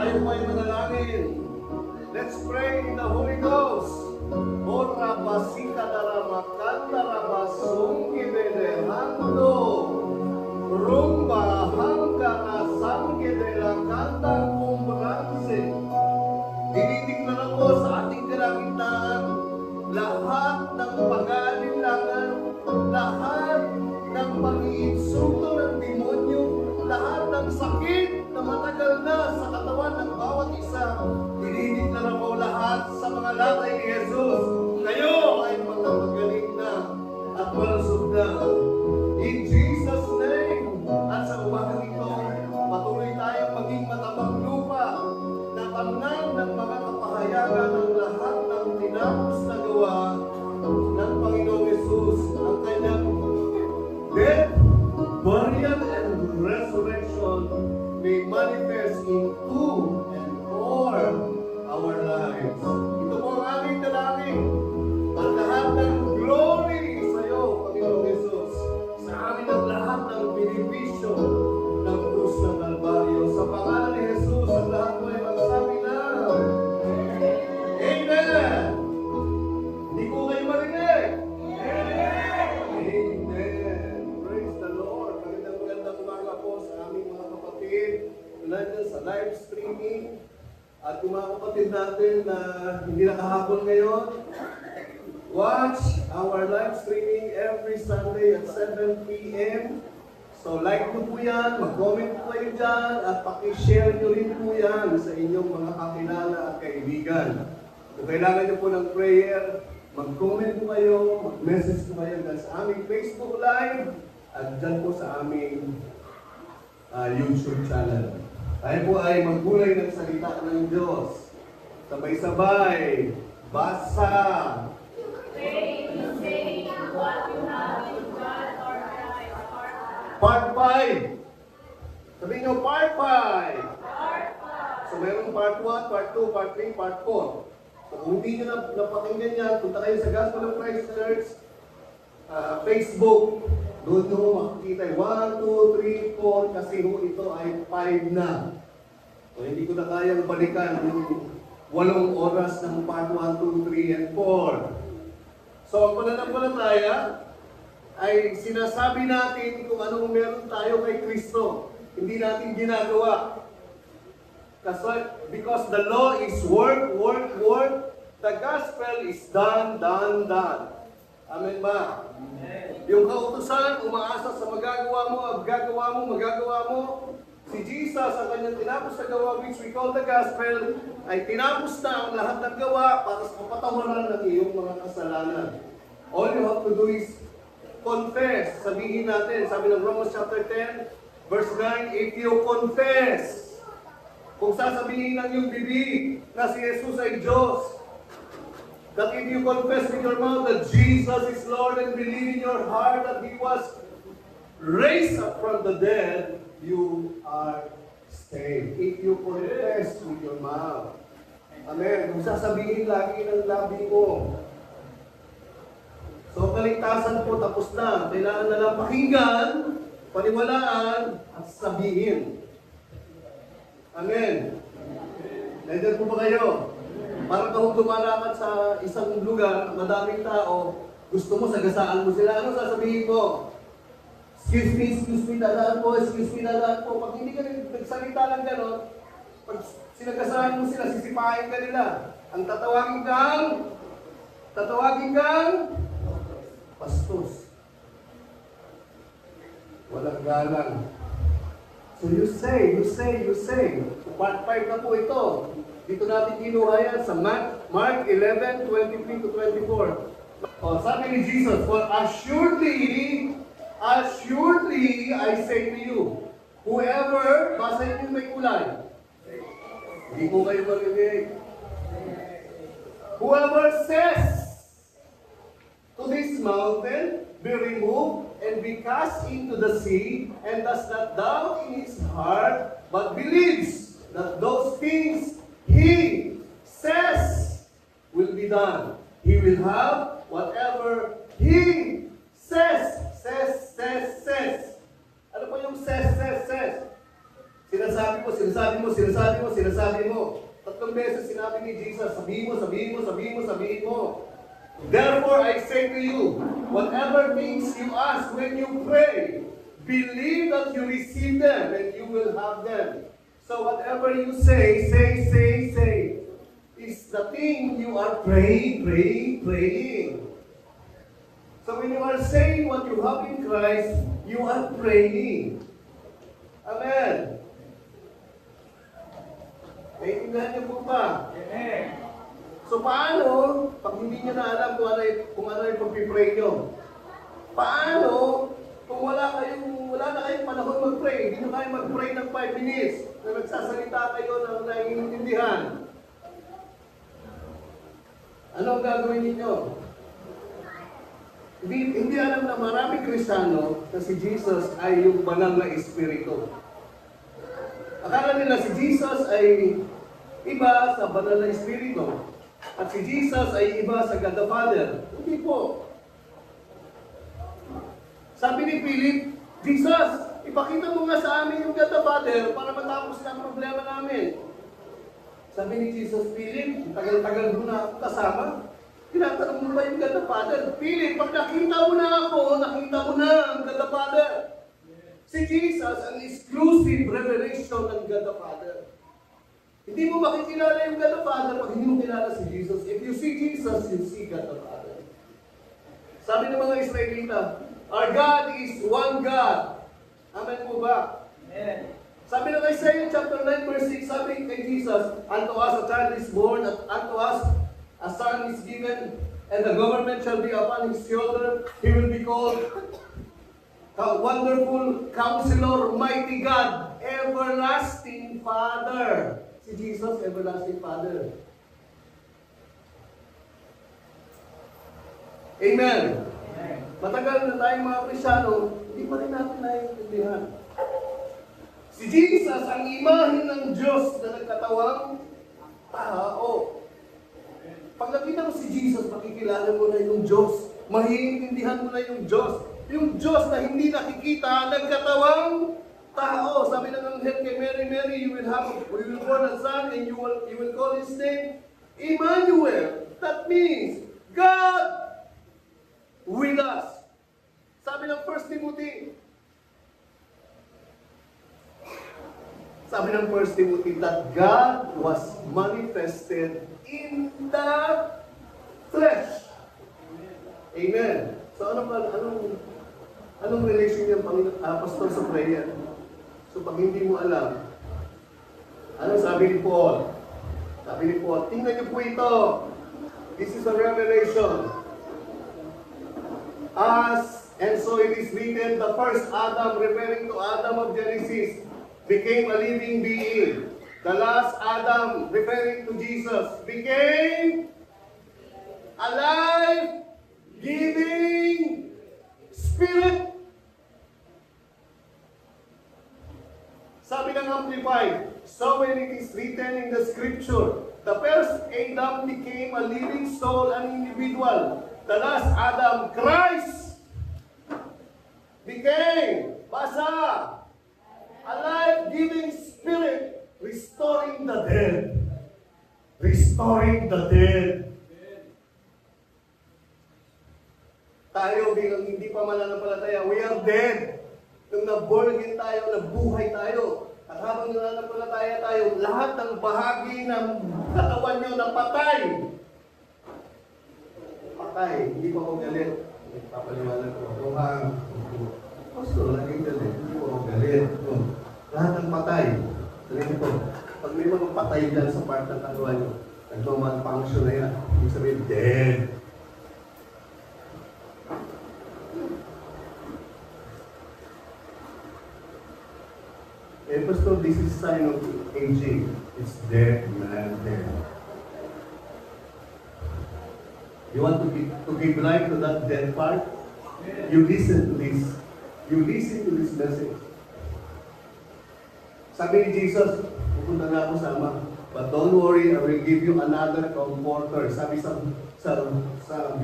Tayo po ay manalangin. Let's pray in the Holy Ghost. Ora pasika daramakanda rabasung kibelehando. Rumba hangga sangge de la kanda kumbranse. Tinitignan ako sa ating kalagitnaan lahat ng pag-aalinlangan, lahat ng pag-iinsulto ng demonyo, lahat ng sakit na matagal na sa katawan ng bawat isa. Tinitignan ako lahat sa mga latay ni Jesus. Kayo ay mga magaling na at malusog na. In Jesus' name. At sa umagang ito, patuloy tayong maging matabang lupa na tamnan ng mga kapahayagan ng lahat ng tinapos na gawa ng Panginoong Jesus, ang kanyang death, burial, and resurrection may manifest into and for our lives. Ito po ang aming dalangin. Ang lahat ng glory sa iyo, Panginoong Jesus, sa amin ang lahat ng benepisyo ng krus ng Kalbaryo. Sa pangalan ni Jesus, ang lahat mo ay magsabi na Amen! Hindi ko kayo marinig! Amen! Praise the Lord! Magandang umaga po sa aming mga kapatid nandiyan sa live streaming at yung mga kapatid natin na hindi nakahapon ngayon. Watch our live streaming every Sunday at 7 p.m. So like nyo po yan, mag-comment po kayo dyan, at pakishare nyo rin po yan sa inyong mga kakilala at kaibigan. Kung kailangan nyo po ng prayer, mag-comment po kayo, mag-message po kayo dyan sa aming Facebook Live at dyan po sa aming YouTube channel. Tayo po ay magbulay ng salita ng Diyos. Sabay-sabay, basa! Part 5. Sabihin nyo, Part 5. So, mayroong Part 1, Part 2, Part 3, Part 4. So, kung hindi nyo napakinggan yan, punta kayo sa Gospel of Christ Church, Facebook. Doon nyo makikita 1, 2, 3, 4, kasi ito ay 5 na. So, hindi ko na kayang balikan yung 8 oras ng Part 1, 2, 3, and 4. So, ang pananampalataya ay sinasabi natin kung anong meron tayo kay Kristo. Hindi natin ginagawa. Kasi, because the law is work. The gospel is done. Amen ba? Amen. Yung kautusan, umaasa sa magagawa mo. Si Jesus, ang kanyang tinapos na gawa, which we call the gospel, ay tinapos na ang lahat ng gawa para sa kapatawaran ng iyong mga kasalanan. All you have to do is confess. Sabihin natin, sabi ng Romans chapter 10, verse 9, if you confess, kung sasabihin ng iyong bibig na si Jesus ay Diyos, that if you confess with your mouth that Jesus is Lord and believe in your heart that He was raised up from the dead, you are saved. If you confess with your mouth. Amen. Kung sasabihin lagi ng labi mo. So, kaligtasan po tapos na. Kailangan na lang pakinggan, paniwalaan, at sabihin. Amen. Nandiyan po ba kayo? Para kung lumalakad sa isang lugar, madaming tao, gusto mo, sagasaan mo sila. Ano sasabihin mo? Excuse me, dadaan po. Pag hindi ka nagsalita lang gano'n, pag sinagasaan mo sila, sisipahin ka nila. Ang tatawagin kang bastos. Walang galang. So you say. Part 5 na po ito. Dito natin kinuha yan sa Mark 11:23 to 24. Sabi ni Jesus, for assuredly I say to you, whoever, basahin niyo may kulay. Hindi ko kayo marinig. Whoever says to this mountain, be removed and be cast into the sea, and does not doubt in his heart, but believes that those things he says will be done. He will have whatever he says. Ano po yung says? Sinasabi mo, sinasabi mo, sinasabi mo, sinasabi mo. Tatlong beses sinabi ni Jesus, sabihin mo, sabihin mo, sabihin mo, sabihin mo. Therefore, I say to you, whatever things you ask when you pray, believe that you receive them and you will have them. So whatever you say, is the thing you are praying. So when you are saying what you have in Christ, you are praying. Amen. Naiintindihan niyo po ba? Amen. So paano, pag hindi niyo na alam kung ano yung pag-pray niyo? Paano, kung wala na kayong panahon mag-pray, hindi nyo kayo mag-pray ng 5 minutes, na nagsasalita kayo ng naiintindihan? Ano ang gagawin ninyo? Hindi alam na maraming Kristiyano na si Jesus ay yung banal na Espiritu. Akala nila si Jesus ay iba sa banal na Espiritu. At si Jesus ay iba sa God the Father. Hindi po. Sabi ni Philip, Jesus, ipakita mo nga sa amin yung God the Father para matapos na ang problema namin. Sabi ni Jesus, Philip, tagal-tagal mo na ako kasama. Tinatanong mo ba yung God the Father? Philip, pag nakita mo na ako, nakita mo na ang God the Father. Si Jesus, ang exclusive revelation ng God the Father. Hindi mo makikilala yung God the Father pag hindi mo kilala si Jesus. If you see Jesus, you see God the Father. Sabi ng mga Israelita, our God is one God. Amen po ba? Amen. Sabi ng Isaiah chapter 9 verse 6, sabi kay Jesus, unto us a child is born, at unto us a son is given, and the government shall be upon his shoulder. He will be called Wonderful Counselor, Mighty God, Everlasting Father. Si Jesus, Everlasting Father. Amen. Matagal na tayong mga Kristyano, hindi pa rin natin naiintindihan. Si Jesus, ang imahe ng Diyos na nagkatawang tao. Pag nakita mo si Jesus, makikilala mo na yung Diyos. Mahiintindihan mo na yung Diyos. Yung Diyos na hindi nakikita, nagkatawang tao. Sabi ng anghel kay Mary, Mary, you will born a son and you will call his name Emmanuel. That means God with us. Sabi ng 1 Timothy, that God was manifested in the flesh. Amen. So anong relation niya pastor sa prayer? So pag hindi mo alam, anong sabi ni Paul? Sabi ni Paul, tingnan niyo po ito. This is a revelation. And so it is written, the first Adam, referring to Adam of Genesis, became a living being. The last Adam, referring to Jesus, became a life-giving spirit. Sabi ng Amplified, so when it is written in the scripture, the first Adam became a living soul, an individual. The last Adam, Christ, became, a life-giving spirit, restoring the dead. Restoring the dead. Tayo bilang hindi pa mananampalataya, we are dead. Nung na-born again tayo, nabuhay tayo. At habang nananampalataya tayo, lahat ng bahagi ng katawan nyo na patay. Patay, hindi pa ako galit. Papaliwanag ko. Pastor, laging galit. Hindi pa ako galit. Lahat ng patay. Sabihin ko, pag may mga patay dyan sa part ng katawan nyo, nagmamalfunction na yan. Ibig sabihin, dead. Pastor, this is sign of aging. It's dead, man, dead. You want to give life to that dead part? You listen to this. You listen to this message. Sabi ni Jesus, pupunta na ako sama. But don't worry, I will give you another comforter. Sabi sa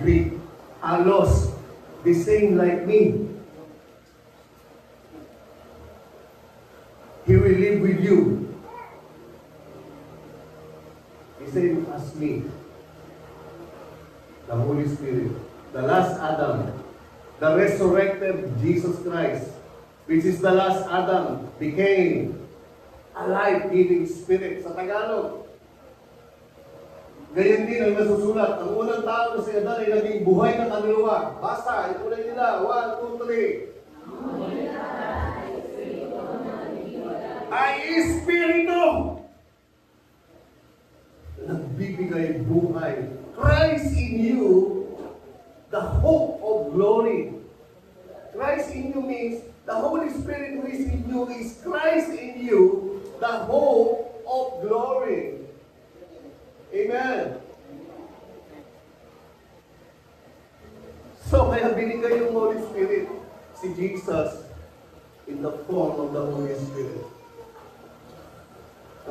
Greek, alos, the same like me. He will live with you. He said, ask me. The Holy Spirit, the last Adam, the resurrected Jesus Christ, which is the last Adam, became a life-giving spirit. Sa Tagalog, ganyan din ang nasusulat. Ang unang tao na si Adan ay naging buhay na kaluluwa. Basta, itunay nila. 1, 2, 3. Ay Espiritu! Nagbibigay buhay. Christ in you, the hope of glory. Christ in you means the Holy Spirit who is in you is Christ in you, the hope of glory. Amen. So, kaya binigay yung Holy Spirit, si Jesus, in the form of the Holy Spirit.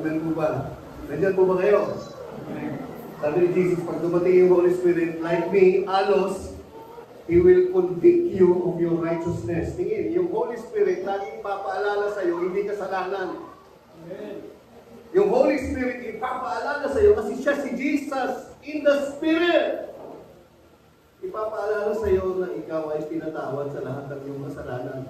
Amen po ba? Nandiyan po ba kayo? Sabi ni Jesus, pag dumating yung Holy Spirit, like me, alos, He will convict you of your righteousness. Tingin, yung Holy Spirit, laging papaalala sa'yo, hindi kasalanan. Amen. Yung Holy Spirit, ipapaalala sa iyo kasi siya si Jesus in the Spirit. Ipapaalala sa iyo na ikaw ay pinatawad sa lahat ng iyong kasalanan.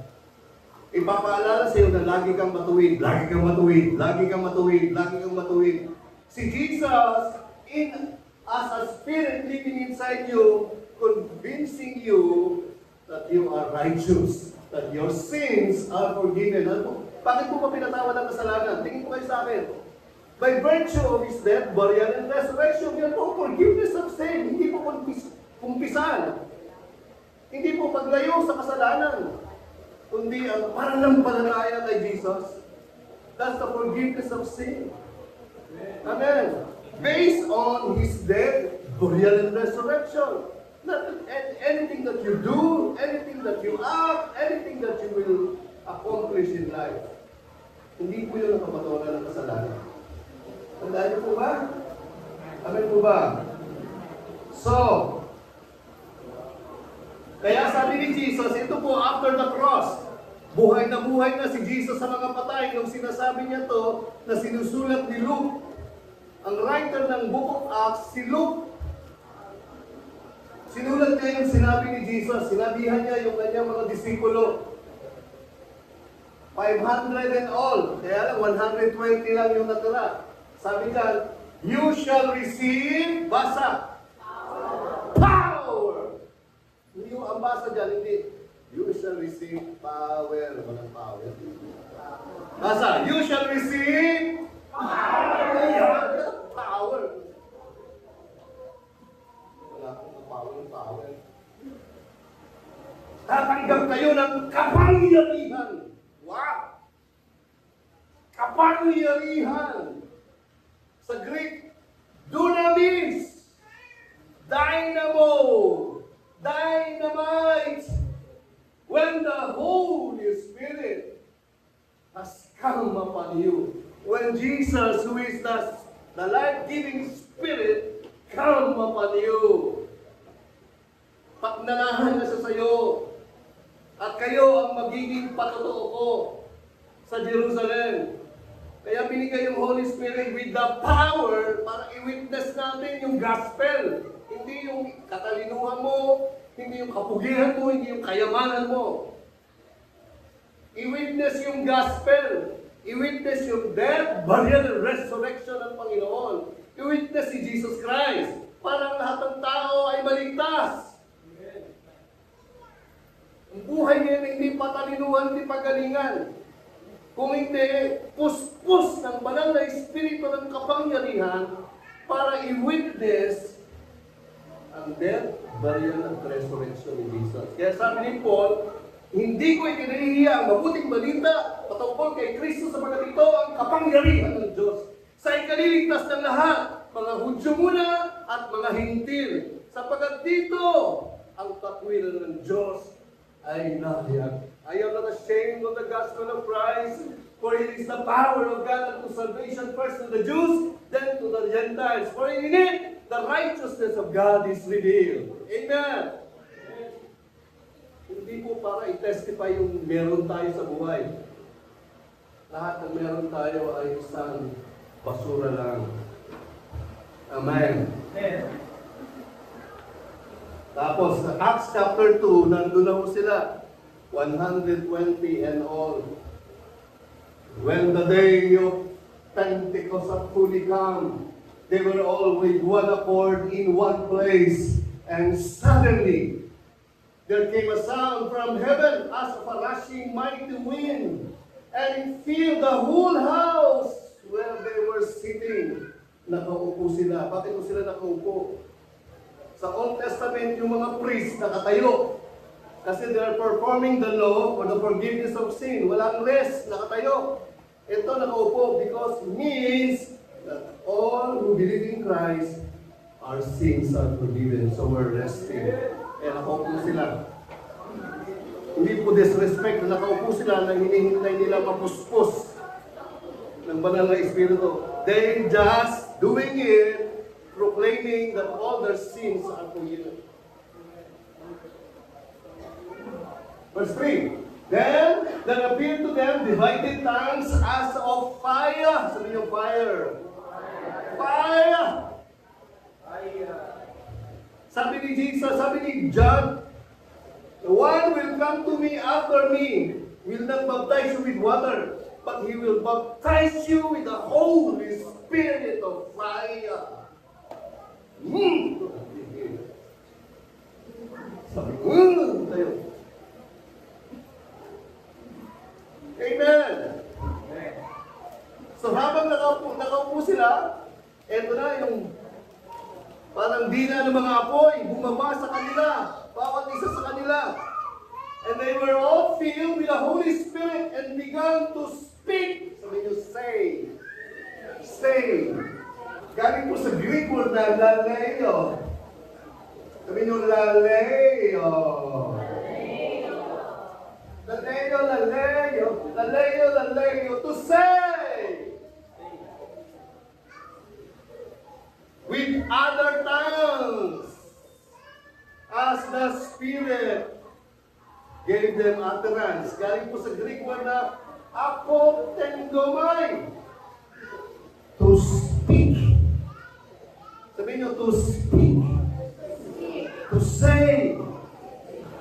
Ipapaalala sa iyo na lagi kang matuwid, lagi kang matuwid, lagi kang matuwid, lagi kang matuwid. Si Jesus, as a Spirit living inside you, convincing you that you are righteous, that your sins are forgiven. Ano? Bakit po ba pinatawad ang kasalanan? Tingin po kayo sa akin. By virtue of His death, burial, and resurrection, yan po forgiveness of sin. Hindi po kumpisan. Hindi po paglayo sa kasalanan. Kundi ang pananampalataya kay Jesus. That's the forgiveness of sin. Amen. Based on His death, burial, and resurrection. Not anything that you do, anything that you act, anything that you will accomplish in life. Hindi po yun ang kapatulan ng kasalanan. Tandaan niyo po ba? Amen po ba? So, kaya sabi ni Jesus, ito po after the cross, buhay na si Jesus sa mga patay nung sinasabi niya to na sinusulat ni Luke. Ang writer ng Book of Acts, si Luke, sinulat niya yung sinabi ni Jesus. Sinabihan niya yung kanyang mga disipulo. 500 and all. Kaya lang, 120 lang yung natira. Sabi niya, you shall receive, basa. Power! Hindi yung ang basa dyan, hindi. You shall receive power. Walang power. Basa, you shall receive power. Power. Wala akong power. Tatanggap kayo ng kapangyarihan. Wow! Kapangyarihan. Sa Greek, dunamis, dynamo, dynamite. When the Holy Spirit has come upon you. When Jesus, who is the life-giving Spirit, come upon you. Pagnanahan na siya sa iyo. At kayo ang magiging patotoo ko sa Jerusalem. Kaya binigay yung Holy Spirit with the power para i-witness natin yung gospel. Hindi yung katalinuhan mo, hindi yung kapugihan mo, hindi yung kayamanan mo. I-witness yung gospel. I-witness yung death, burial, and resurrection ng Panginoon. I-witness si Jesus Christ para lahat ng tao ay maligtas. Ang buhay niya hindi patalinuhan, hindi pagalingan. Kung hindi, puspos ng banal na espiritu ng kapangyarihan para i-witness ang death, burial, at resurrection ni Jesus. Kaya sabi ni Paul, hindi ko ikinalihiya ang mabuting balita patungkol kay Kristo sapagkat ito ang kapangyarihan ng Diyos sa ikaliligtas ng lahat, mga Hudyo muna at mga Hintil. Sapagkat dito ang takwilan ng Diyos ay nahayag. I am not ashamed of the gospel of Christ, for it is the power of God unto salvation first to the Jews, then to the Gentiles. For in it, the righteousness of God is revealed. Amen. Hindi po para i-testify yung meron tayo sa buhay. lahat ng meron tayo ay isang basura lang. Amen. Tapos, sa Acts chapter 2, nandun na ho sila. 120 and all. When the day of Pentecost had fully come, they were all with one accord in one place. And suddenly, there came a sound from heaven as of a rushing mighty wind. And it filled the whole house where they were sitting. Nakaupo sila. Bakit po sila nakaupo? Sa Old Testament, yung mga priests nakatayo. Kasi they are performing the law for the forgiveness of sin. Walang rest, nakatayo. Ito nakaupo because it means that all who believe in Christ, our sins are forgiven. So we're resting. Kaya nakaupo sila. Hindi po disrespect na nakaupo sila na hinihintay nila mapuspos ng banal na Espiritu. They just doing it, proclaiming that all their sins are forgiven. Verse 3. Then there appeared to them divided tongues as of fire. Sabi niyo, fire. Fire! Sabi ni Jesus, sabi ni John, the one will come to me after me, will not baptize you with water, but he will baptize you with the Holy Spirit of fire. Sabi, tayo. Amen. So habang nakaupo sila, eto na yung parang dina ng mga apoy, bumaba sa kanila, bawat isa sa kanila. And they were all filled with the Holy Spirit and began to speak. Sabi nyo, say. Say. Galing po sa Greek word na laleo. Sabi nyo, laleo. Laleo, laleo. Laleo, laleo. To say. With other tongues, as the Spirit gave them utterance. Galing po sa Greek word na apotengomai. To speak. Sabihin nyo, to speak. To say.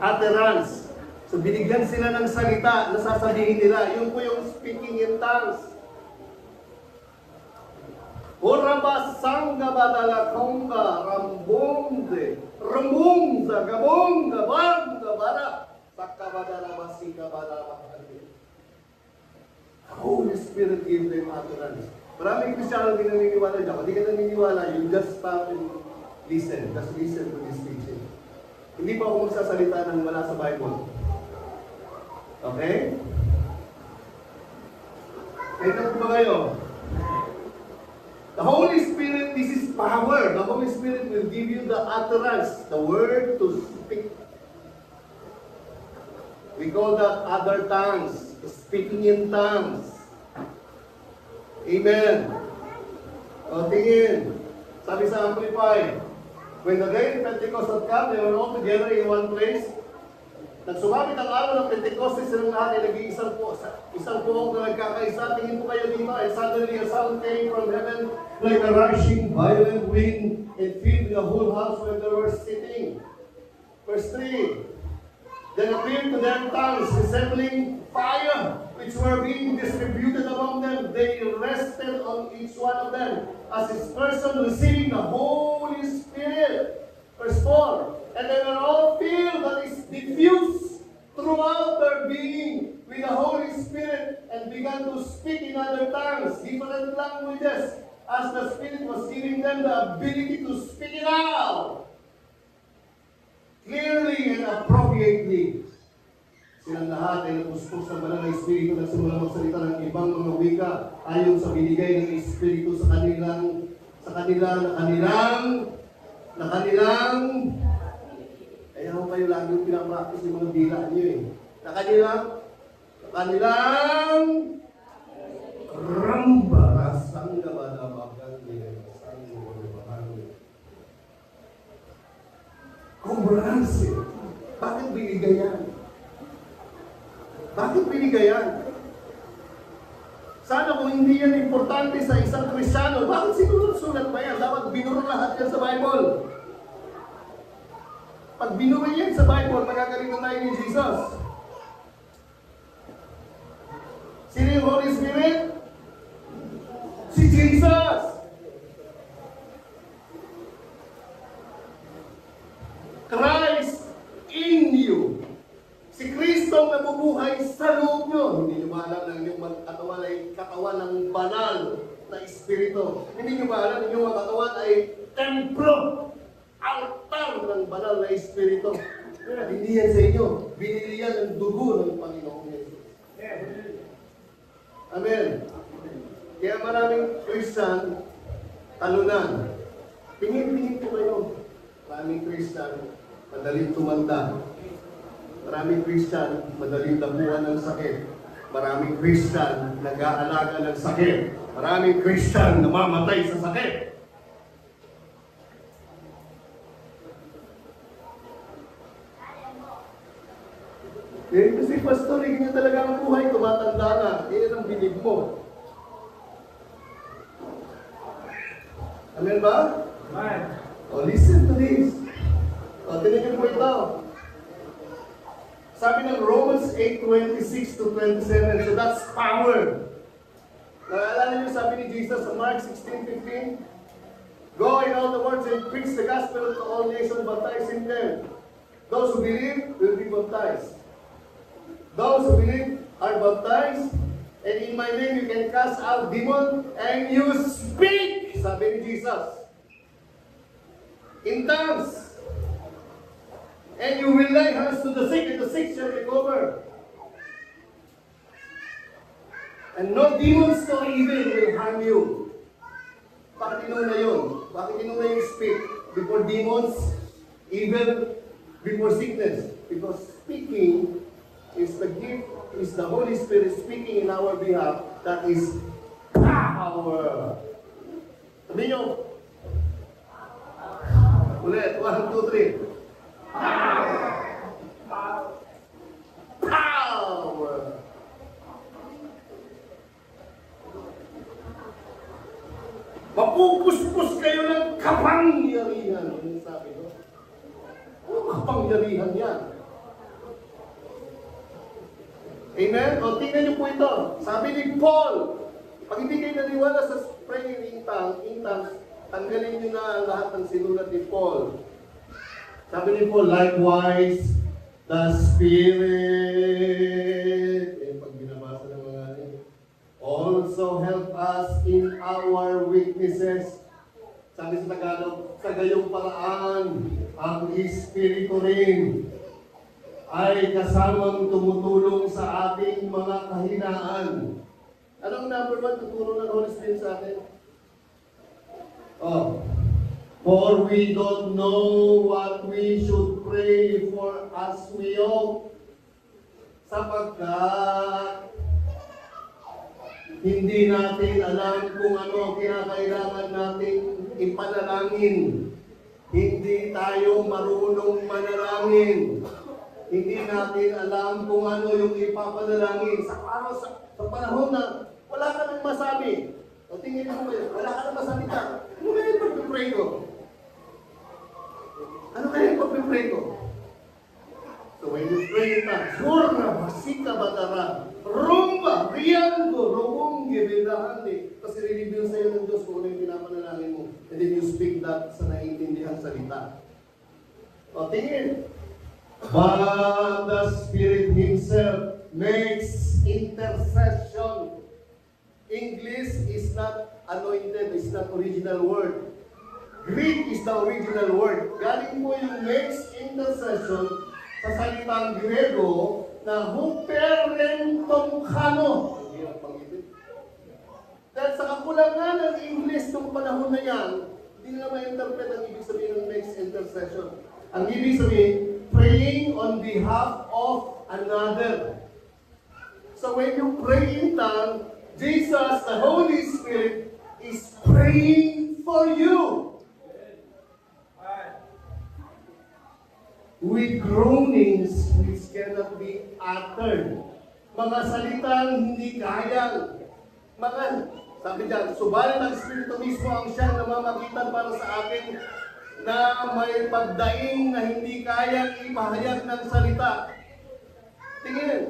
Utterance. So binigyan sila ng salita na sasabihin nila. Yun po yung speaking in tongues. Orabasanga badala konga rambonde rambungza gabonga banga bara sakka badala basika badala bakande. The Holy Spirit gave them utterance. Maraming Kristiyan hindi naniniwala dyan. Hindi ka naniniwala, you just stop and listen. Just listen to this teaching. Hindi pa ako magsasalita ng wala sa Bible. Okay? Kaya po ba kayo? The Holy Spirit, this is power. The Holy Spirit will give you the utterance, the word to speak. We call that other tongues, speaking in tongues. Amen. O tingin, sabi sa Amplify, when the day of Pentecost had come, they were all together in one place. Nagsumapit ang araw ng Pentecostes, silang lahat ay nag-iisang po. Isang puok na nagkakaisa. Tingin po kayo dito, and suddenly a sound came from heaven like a rushing violent wind and filled the whole house where they were sitting. Verse 3. Then appeared to them tongues resembling fire, which were being distributed among them. They rested on each one of them as his person receiving the Holy Spirit. Verse 4. And they were all filled, that is diffused throughout their being with the Holy Spirit, and began to speak in other tongues, different languages, as the Spirit was giving them the ability to speak it out clearly and appropriately. Silang lahat ay napuspos ng banal na Espiritu na simulang magsalita ng ibang mga wika ayon sa binigay ng Espiritu sa kanilang kaya ho kayo lagi yung pinapractice yung mga dila niyo eh. Na kanilang rambarasang gabadabagan nilalasan mo ng comprehensive. Bakit binigay yan? Bakit binigay yan? hindi yan importante sa isang Kristiyano, bakit sinulat-sulat ba yan? Dapat binuro lahat yan sa Bible. Pag binuro yan sa Bible, magagaling tayo ni Jesus. Sino yung Holy Spirit? Si Jesus! Christ in you. Si Kristo ang nabubuhay sa loob nyo. Hindi nyo ba alam na inyong katawan ay katawan ng banal na Espiritu? Hindi nyo ba alam na inyong katawan ay templo, altar ng banal na Espiritu? Hindi yan sa inyo. Binili yan ng dugo ng Panginoong Yesus. Amen. Kaya maraming Christian, talunan. Tingin-tingin po kayo. Maraming Christian, madaling tumanda. Maraming Christian, madaling damuhan ng sakit. Maraming Christian, nag-aalaga ng sakit. Maraming Christian, namamatay sa sakit. Kasi pastor, hindi niya talaga ang buhay, tumatanda na. Yan ang binig mo. Amen ba? Amen. Oh, listen to this. Oh, tinigil mo ito. Sabi ng Romans 8:26 to 27, so that's power. Naalala niyo sabi ni Jesus sa Mark 16:15? Go in all the world and preach the gospel to all nations, baptizing them. Those who believe will be baptized. Those who believe are baptized, and in my name you can cast out demons, and you speak, sabi ni Jesus, in tongues. And you will lay hands to the sick, and the sick shall recover. And no demons no evil will harm you. Bakit inuna yun? Bakit inuna yung speak? Before demons, evil, before sickness. Because speaking is the gift, is the Holy Spirit speaking in our behalf. That is power. Sabihin nyo. Ulit, 1, 2, 3. Power. Mapupuspos kayo ng kapangyarihan. Ano sabi ko? Ano kapangyarihan yan? Amen? O, tingnan niyo po ito. Sabi ni Paul, pag hindi kayo naniwala sa praying in tongues, tanggalin niyo na lahat ng sinulat ni Paul. Sabi ni Paul, likewise, the Spirit, pag binabasa ng mga also help us in our weaknesses. Sabi sa Tagalog, sa gayong paraan, ang Espiritu rin ay kasamang tumutulong sa ating mga kahinaan. Anong number 1 tutulong ng Holy Spirit sa atin? Oh. For we don't know what we should pray for as we ought. Sapagkat hindi natin alam kung ano kinakailangan natin ipanalangin. Hindi tayo marunong manalangin. Hindi natin alam kung ano yung ipapanalangin. Sa panahon na wala ka nang masabi. O tingin mo kayo, wala ka nang masalita. Ano kaya yung pag-pray ko? Ano kaya yung pag-pray ko? So when you pray na, Surna, Basika, Batara, Rumba, Riango, Robongge, Bedahandi. Kasi re-reveal sa'yo ng Diyos kung ano yung pinapanalangin mo. And then you speak that sa naiintindihan salita. O tingin. But the Spirit Himself makes intercession. English is not anointed, is not original word. Greek is the original word. Galing mo yung makes intercession sa salitang Grego na huperentomkano. Hindi ang pangitin. Dahil sa kakulangan ng English ng panahon na yan, hindi na ma-interpret ang ibig sabihin ng makes intercession. Ang ibig sabihin, praying on behalf of another. So when you pray in tongues, Jesus, the Holy Spirit, is praying for you. With groanings which cannot be uttered. Mga salitang hindi kayang mga, sabi dyan, subalit ang Espiritu mismo ang siyang namamagitan para sa akin na may pagdaing na hindi kayang ipahayag ng salita. Tingin.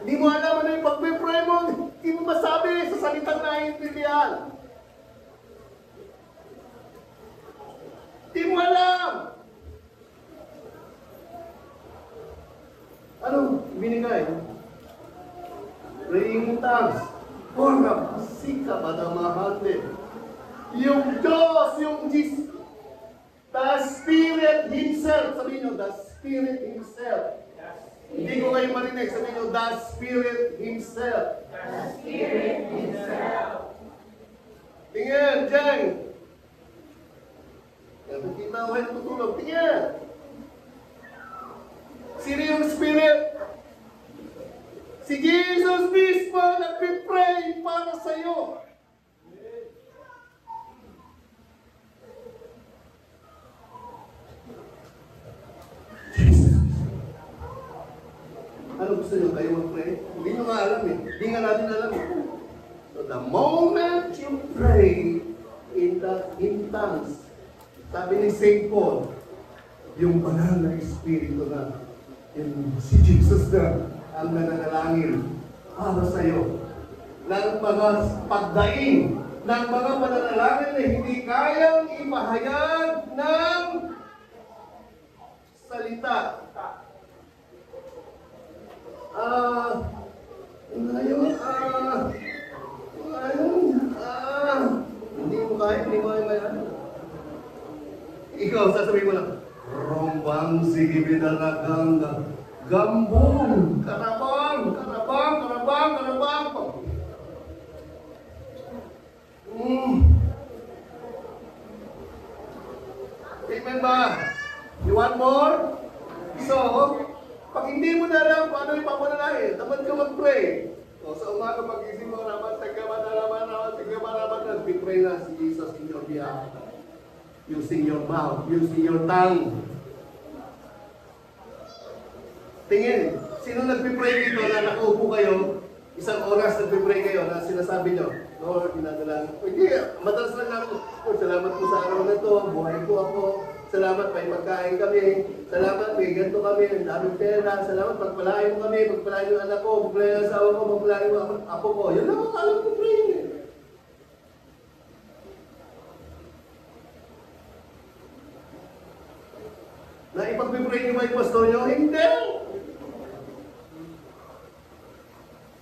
Hindi mo alam ano yung pag-pray mo, hindi mo masabi sa salitang naiintindihan. Hindi mo alam. Ano binigay? Praying in tongues. Porra, pasika, madamahate. Yung Diyos, yung Jesus, the Spirit Himself. Sabihin nyo, the Spirit Himself. Hindi ko kayo marinig. Sabihin nyo, the Spirit Himself. The Spirit Himself. Tingin, Jeng. Kita ko kayo natutulog. Tingin. Sino yung Spirit? Si Jesus mismo nagpipray para sa iyo. Ano gusto nyo kayo mag-pray? Hindi nyo nga alam eh. Hindi nga natin alam eh. So the moment you pray in tongues, sabi ni St. Paul, yung banal na Espiritu na, yung si Jesus na ang nananalangin para sa iyo. Ng mga pagdaing, ng mga pananalangin na hindi kayang ipahayag ng salita. Hindi mo kaya ano. Ikaw, sasabihin mo lang, Rombang sige bidalaganga, gambong, karabang. Amen ba? You want more? So, pag hindi mo na alam kung ano yung pamanalahin, dapat ka mag-pray. So, sa umaga, pag-isip mo, nag-pray na si Jesus in your behalf. Using your mouth, using your tongue. Tingin, sino nagpipray dito na nakaupo kayo, isang oras nagpipray kayo na sinasabi nyo, Lord, dinadalang, hindi, madalas lang namin, Lord, salamat po sa araw na ito, buhay po ako, salamat, may pagkain kami, salamat, may ganito kami, ang daming pera, salamat, pagpalain mo kami, pagpalain mo anak ko, pagpalain mo asawa ko, pagpalain mo apo ko, yun lang ang alam ko pray eh. Na ipag-pray niyo ba yung pastor niyo? Hindi!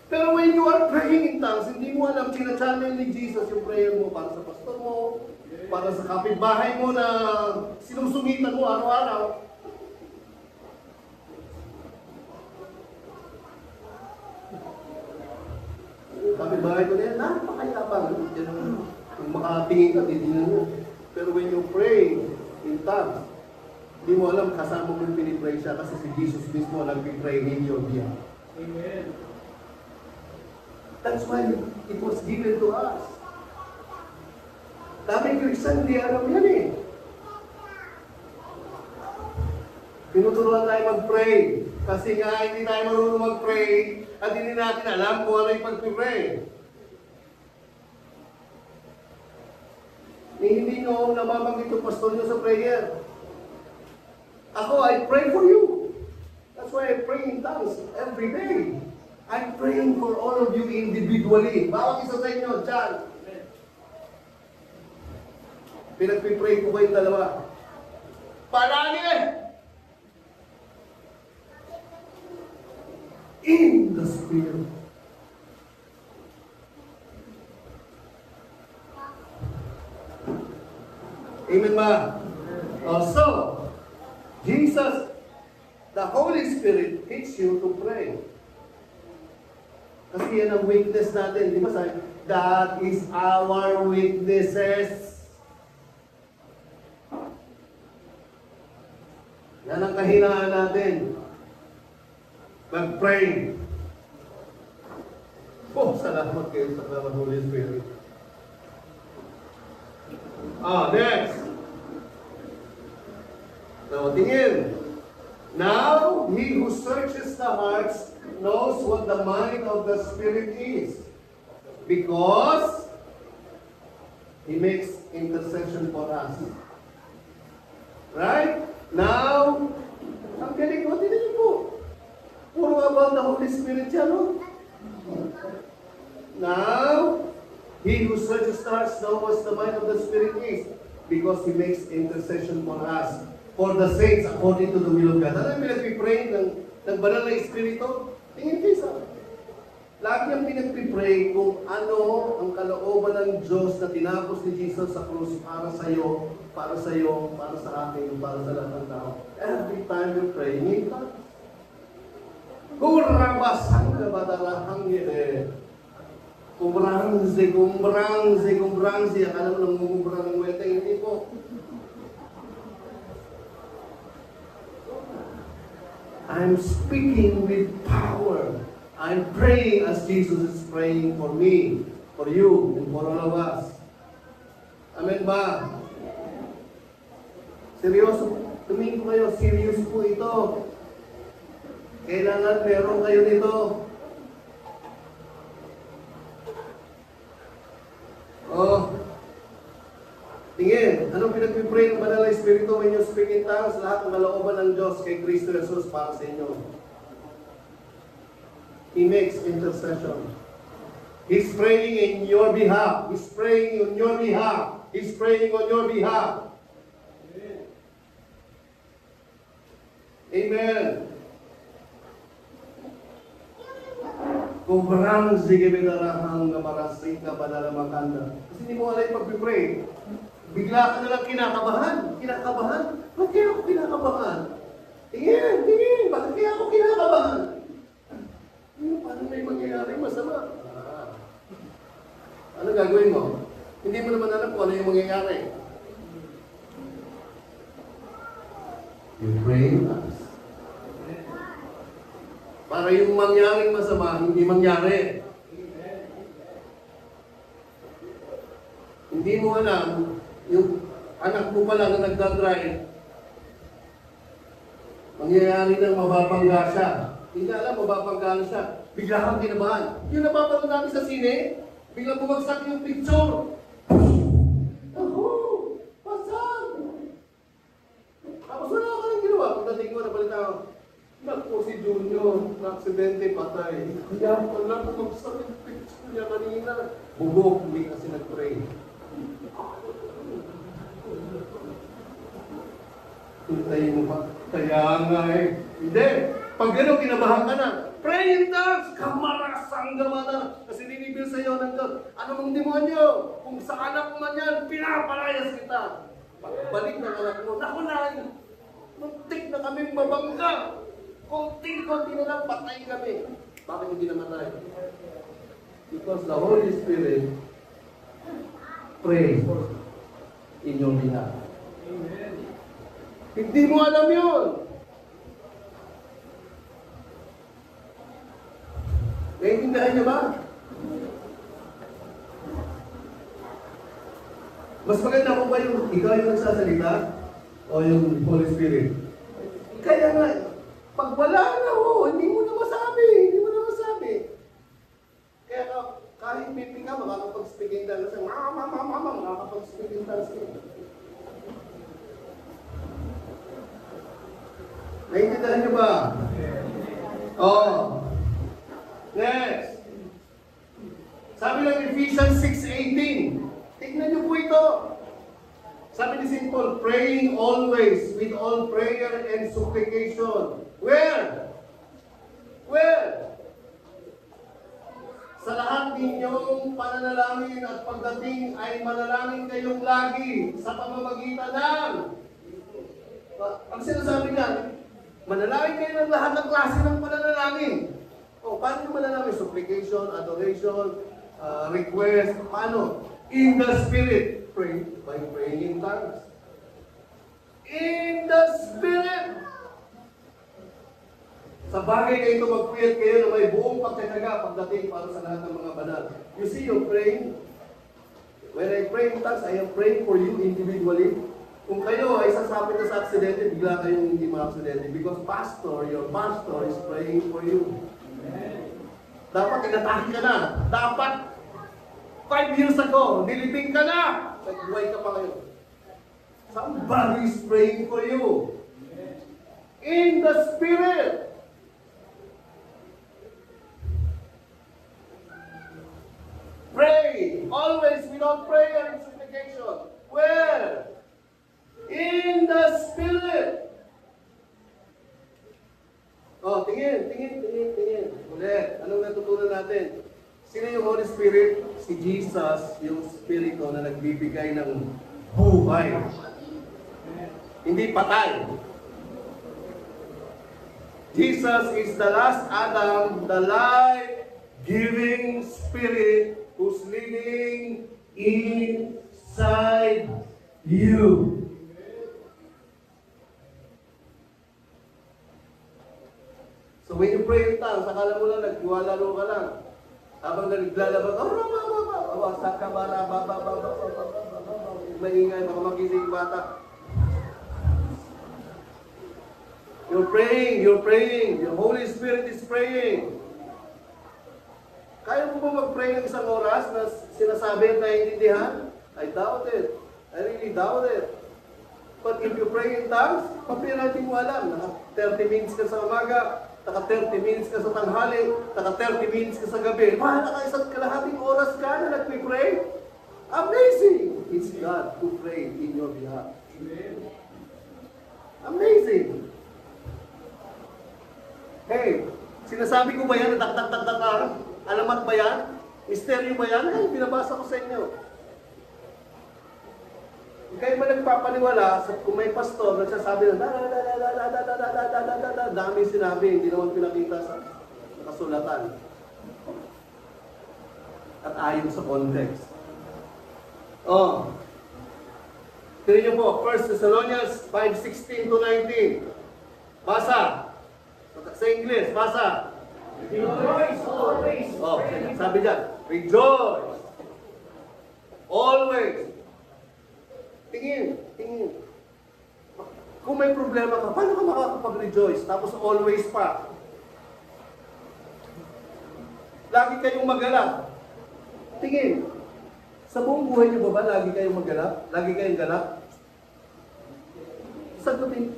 Pero when you are praying in tongues, hindi mo alam, sinachannel ni Jesus yung prayer mo para sa pastor mo, para sa kapitbahay mo na sinusungitan mo araw-araw. Kapitbahay ko na yan, napakayabang. Kung makatingin ka, titignan mo. Pero when you pray in tongues, hindi mo alam, kasama mo yung pinipray siya kasi si Jesus mismo nag-pray in your behalf. Amen. That's why it was given to us. Daming Christian, hindi alam yan eh. Pinuturuan tayo mag-pray. Kasi nga hindi tayo marunong mag-pray at hindi natin alam kung ano yung pag-pray. Hindi nyo namabanggit yung pastor nyo sa prayer. Ako, I pray for you. That's why I pray in tongues every day. I'm praying for all of you individually. Bawat isa sa inyo, dyan. Pinagpipray ko kayong dalawa. Palagi! In the Spirit. Amen ba? Also, Jesus, the Holy Spirit, teach you to pray. Kasi yan ang weakness natin. Di ba sabi, that is our weaknesses. Yan ang kahinaan natin. Mag-pray. Oh, salamat kayo sa Holy Spirit. Next. Now, tingin. Now, He who searches the hearts knows what the mind of the Spirit is. Because He makes intercession for us. Right? Now, ang galing ko, tinan niyo po. Puro about the Holy Spirit yan, no? Now, He who searches stars knows what the mind of the Spirit is, because He makes intercession for us, for the saints, according to the will of God. Ano yung pinag-pray ng banal na Espiritu? Tingin kayo sa lagi ang pinag-pray kung ano ang kalooban ng Diyos na tinapos ni Jesus sa krus para sa iyo, para sa iyo, para sa akin, para sa lahat ng tao. Every time you pray, nita. Kurabasang ka ba darahang yun Kumbrangzi. Akala mo namumubra ng weta, hindi po. I'm speaking with power. I'm praying as Jesus is praying for me, for you, and for all of us. Amen ba? Seryoso, tumingin ko kayo, serious po ito. Kailangan meron kayo nito. Oh, tingin, anong pinag-pray ng Banal na Espiritu when you speak in tongues? Lahat ng kalooban ng Diyos kay Kristo Jesus para sa inyo. He makes intercession. He's praying in your behalf. He's praying on your behalf. He's praying on your behalf. Amen. Kubrang sige bidarahang ngamarasing ka banalamakanda. Kasi hindi mo alam yung pag-pray. Bigla ka nalang kinakabahan. Bakit kaya ako kinakabahan? Tingin. Bakit kaya ako kinakabahan? Paano may mangyayari masama? Ano gagawin mo? Hindi mo naman alam kung ano yung mangyayari. You pray in tongues. Para yung mangyaring masama, hindi mangyari. Hindi mo alam, yung anak mo pa lang na nagdadrive, mangyayari ng mababangga siya. Hindi alam, mababangga siya. Bigla kang kinabahan. Yung napapanood natin sa sine, bigla bumagsak yung picture. Ako! Pasang! Tapos wala ka lang ginawa. Pagdating mo, nabalita ako, naku si Junior, na-aksidente, patay. Kaya pala, bumagsak yung picture niya kanina. Bubok, hindi kasi nag-pray. Hintayin mo pa. Kaya nga eh. Hindi. Pag gano'n, kinabahan ka na. Pray in tongues! Kamarasang gamana. Kasi ninibil sa iyo ng God. Ano mong demonyo? Kung sa anak mo man yan, pinapalayas kita. Pagbalik ng anak mo, naku na, muntik na kaming mabangga. Konti-konti na lang, patay kami. Bakit hindi namatay? Because the Holy Spirit pray in your behalf. Amen. Hindi mo alam yun. Naiintindihan niyo ba? Mas maganda kung ba yung ikaw yung nagsasalita o yung Holy Spirit? Kaya nga, pag wala na hindi mo na masabi. Kaya kahit pipi ka, makakapag-speak in tongues. Makakapag-speak in tongues. Naiintindihan niyo ba? Oh. Next. Sabi ng Ephesians 6:18. Tignan niyo po ito. Sabi ni St. Paul, praying always with all prayer and supplication. Where? Sa lahat ninyong pananalangin at pagdating ay manalangin kayong lagi sa pamamagitan ng... Ang sinasabi niya, manalangin kayo ng lahat ng klase ng pananalangin. Paano yung manalangin? Supplication, adoration, request. Paano? In the Spirit. Pray by praying in tongues. In the Spirit. Sa bagay na ito, mag-pray kayo na may buong pagkakaga pagdating para sa lahat ng mga banal. You see, you're praying. When I pray in tongues, I am praying for you individually. Kung kayo ay sasapit na sa aksidente, bigla kayong hindi ma-aksidente. Because your pastor is praying for you. Dapat inatake ka na. Dapat 5 years ago, nilibing ka na. Nagbuhay ka pa ngayon. Somebody is praying for you. In the Spirit. Pray. Always without prayer and supplication. Where? In the Spirit. Oh, tingin. Ulit. Anong natutunan natin? Sino yung Holy Spirit? Si Jesus, yung Spirito na nagbibigay ng buhay. Hindi patay. Jesus is the last Adam, the life-giving Spirit who's living inside you. So when you pray in tongues, akala mo lang, nagwalalo ka lang. Habang naglalabag, maingay, baka magising yung bata. You're praying. The Holy Spirit is praying. Kaya mo ba mag-pray ng isang oras na sinasabi at naiintindihan? I doubt it. I really doubt it. But if you pray in tongues, papi natin mo alam. Naka 30 minutes ka sa umaga, naka 30 minutes ka sa tanghali, naka 30 minutes ka sa gabi. Naka isang kalahating oras ka na nagpipray? Amazing! It's God who prayed in your behalf. Amazing! Hey, sinasabi ko ba yan? Tak. Alamat ba yan? Misteryo ba yan? Ay, binabasa ko sa inyo. Kayo ba nagpapaniwala kung may pastor nagsasabi na dami sinabi, hindi naman pinakita sa kasulatan. At ayon sa context. Oh. Tignan niyo po, 1 Thessalonians 5:16-19. Basa. Sa English, basa. Rejoice always. Oh, sabi dyan, rejoice. Always. Tingin. Kung may problema ka, paano ka makakapag-rejoice? Tapos always pa. Lagi kayong magalak. Tingin. Sa buong buhay niyo ba lagi kayong magalak? Lagi kayong galak? Sagutin.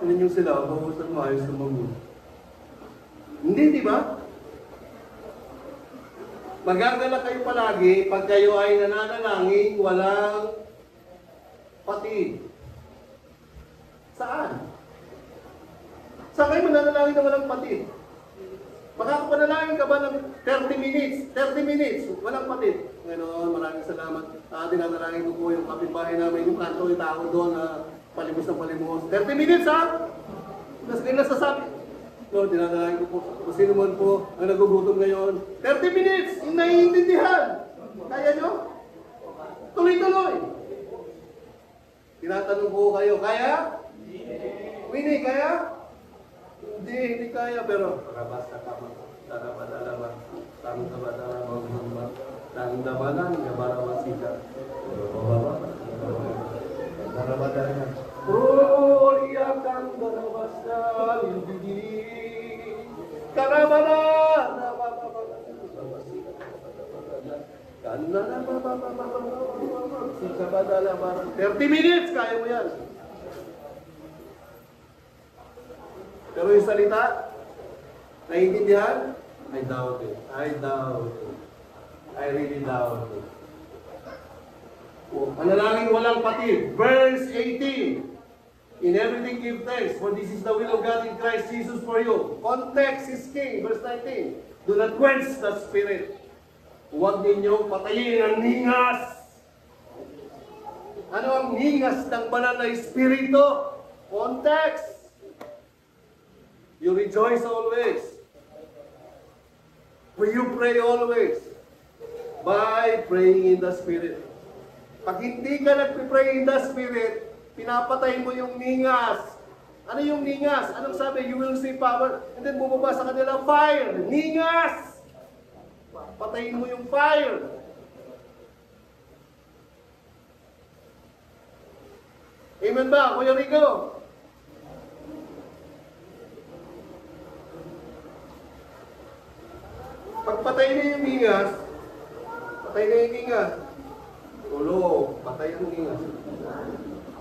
Tingnan niyo sila, mabusan mo, ayos na mabuhay. Hindi, di ba? Magagala kayo palagi pag kayo ay nananalangin, walang patid. Saan? Saan kayo mananalangin na walang patid? Makakapanalangin ka ba ng 30 minutes? 30 minutes, walang patid. Ngayon, maraming salamat. Dinanalangin ko po yung kapitbahay namin, yung kanto, yung tao doon na palimos na palimos. 30 minutes, ha? Tapos kayo nasasabi, Lord, dinadalain ko po. Kung sino man po ang nagugutom ngayon. 30 minutes! Yung naiintindihan. Kaya nyo? Tuloy-tuloy. Tinatanong ko kayo, kaya? Winnie, kaya? Hindi kaya. Pero, basta ka man. Tarapadalaman. Tangdabadaman. Tangdabanan. Gabarawasika. Tarapadalaman. Oriakan darabasal bidi karamana 30 minutes kaya mo yan. Pero yung salita naiintindihan? I doubt it. I really doubt it. Panalangin walang patid. Verse 18. In everything give thanks, for this is the will of God in Christ Jesus for you. Context is king. Verse 19. Do not quench the spirit. Huwag ninyong patayin ang ningas. Ano ang ningas ng banal na espiritu? Context. You rejoice always. Will you pray always? By praying in the Spirit. Pag hindi ka nagpipray in the Spirit, pinapatay mo yung ningas. Ano yung ningas? Anong sabi? You will see power. And then bumaba sa kanila, fire. Ningas! Patayin mo yung fire. Amen ba, Kuya Rico? Pagpatay na yung ingas, patay na yung ingas. Tulog, patay ang ingas.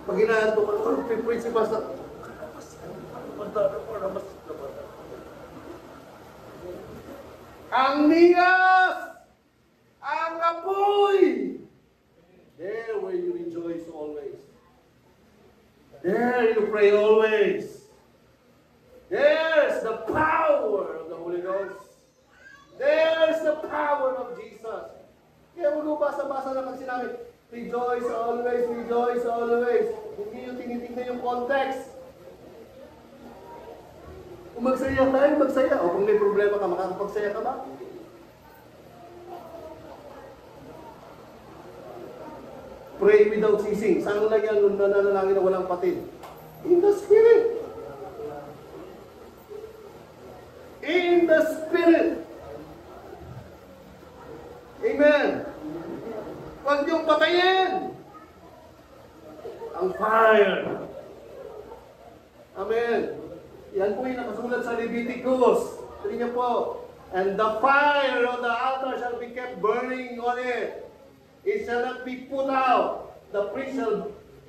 Pag inaanto ka, pipreach si Pastor. Ang ningas! Ang apoy! There where you rejoice always. There you pray always. There's the power of the Holy Ghost. There's the power of Jesus. Kaya mo basa-basa lang ang sinabi, rejoice always, rejoice always. Hindi yung tinitignan yung context. Kung magsaya tayo, magsaya. O kung may problema ka, makakapagsaya ka ba? Pray without ceasing. Saan lang yan nung nananalangin na walang patid? In the Spirit. In the Spirit. Amen. Huwag niyong patayin. Ang fire. Amen. Yan po yung nakasulat sa Leviticus. Sabi niyo po, and the fire of the altar shall be kept burning on it. It shall not be put out. The priest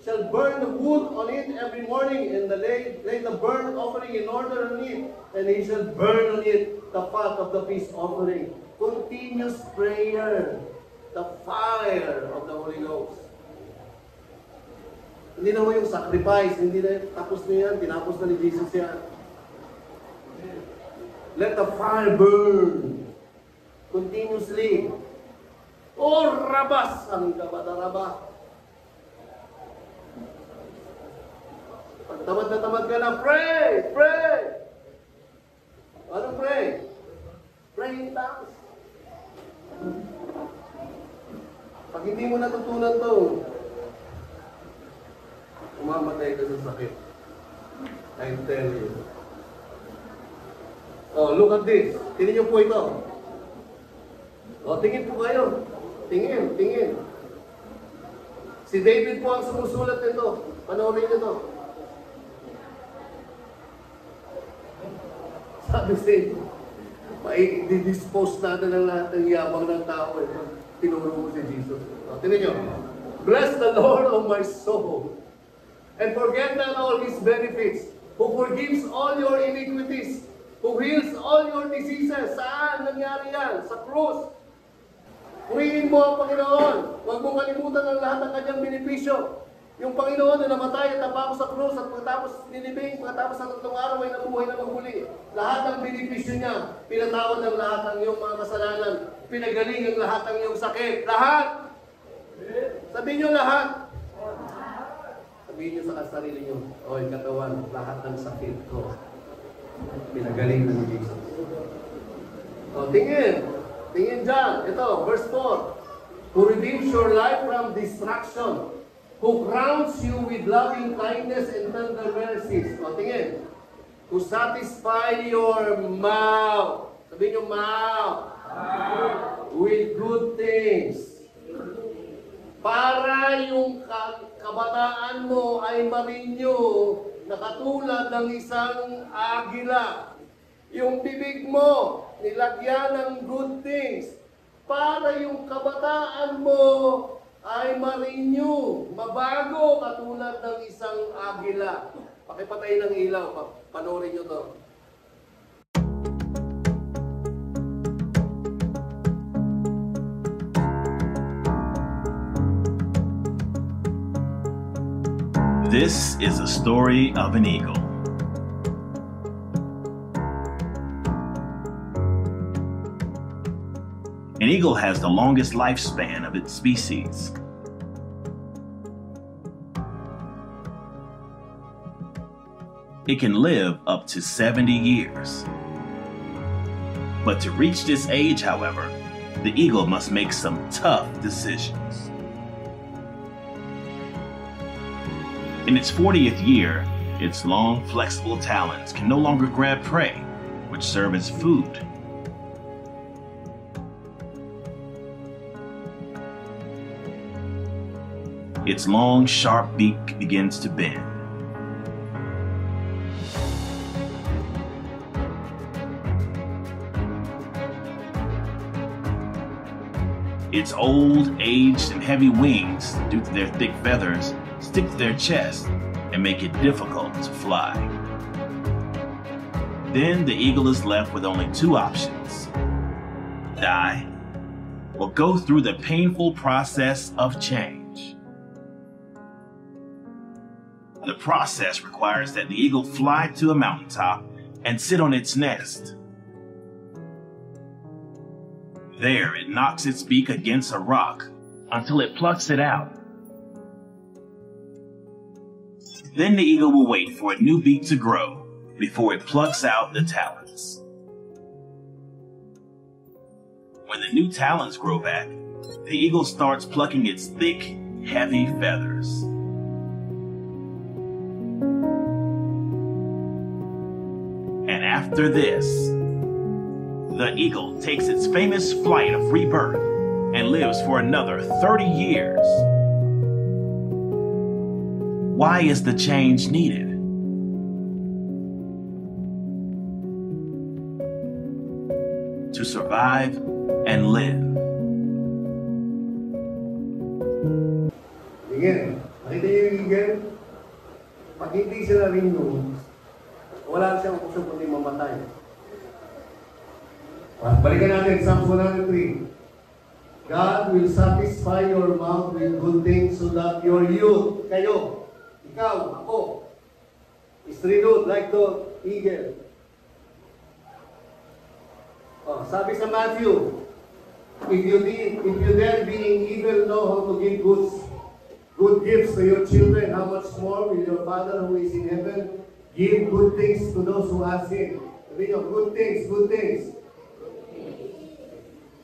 shall burn the wood on it every morning, and lay the burnt offering in order on it, and he shall burn on it the fat of the peace offering. Continuous prayer. The fire of the Holy Ghost. Hindi na mo yung sacrifice, hindi na tapos na yan, tinapos na ni Jesus yan. Let the fire burn continuously. O rabas ang kabataraba. Pag tamad na tamad ka na, pray! Pray! Ano pray? Pray in tongues. Pag hindi mo natutunan to, umamatay ka sa sakit. I tell you. Oh, look at this. Tingnan niyo po ito. Oh, tingin po kayo. Tingin, tingin. Si David po ang sumusulat nito. Panoorin niyo to. Sabi siya, i-dispose natin ang lahat ng yabang ng tao. Tinuro mo si Jesus. Oh, tingnan niyo. Bless the Lord of my soul, and forget not all His benefits, who forgives all your iniquities, who heals all your diseases. Saan nangyari yan? Sa krus. Purihin mo ang Panginoon. Huwag mong kalimutan ang lahat ng kanyang benepisyo. Yung Panginoon na namatay at napako sa krus at pagkatapos nilibing, pagkatapos ng 3 araw ay nabuhay na magmuli. Lahat ng benepisyo niya, pinatawad ang lahat ng iyong mga kasalanan, pinagaling ang lahat ng iyong sakit. Lahat! Sabihin niyo lahat. Sabihin niyo sa sarili niyo, oy katawan, lahat ng sakit ko, pinagaling ng Jesus. O, tingin. Tingin dyan. Ito, verse 4. Who redeems your life from destruction, who crowns you with loving kindness and tender mercies. O, tingin. Who satisfy your mouth. Sabihin niyo, mouth. With good things. Para yung kabataan mo ay marinyo na katulad ng isang agila. Yung bibig mo, nilagyan ng good things. Para yung kabataan mo ay marinyo, mabago katulad ng isang agila. Pakipatay ng ilaw, panoorin nyo to. This is a story of an eagle. An eagle has the longest lifespan of its species. It can live up to 70 years. But to reach this age, however, the eagle must make some tough decisions. In its 40th year, its long, flexible talons can no longer grab prey, which serve as food. Its long, sharp beak begins to bend. Its old, aged, and heavy wings, due to their thick feathers, stick to their chest and make it difficult to fly. Then the eagle is left with only two options: die or go through the painful process of change. The process requires that the eagle fly to a mountaintop and sit on its nest. There, it knocks its beak against a rock until it plucks it out. Then the eagle will wait for a new beak to grow before it plucks out the talons. When the new talons grow back, the eagle starts plucking its thick, heavy feathers. And after this, the eagle takes its famous flight of rebirth and lives for another 30 years. Why is the change needed? To survive and live. Again, nakita niyo yung eagle? Pag hindi sila rin yun, wala siyang option kundi mamatay. Balikan natin, Psalm 103. God will satisfy your mouth with good things so that your youth, kayo, ikaw, ako, is renewed like the eagle. Oh, sabi sa Matthew, if you then being evil know how to give good gifts to your children, how much more will your Father who is in heaven give good things to those who ask Him? Sabi nyo, good things, good things.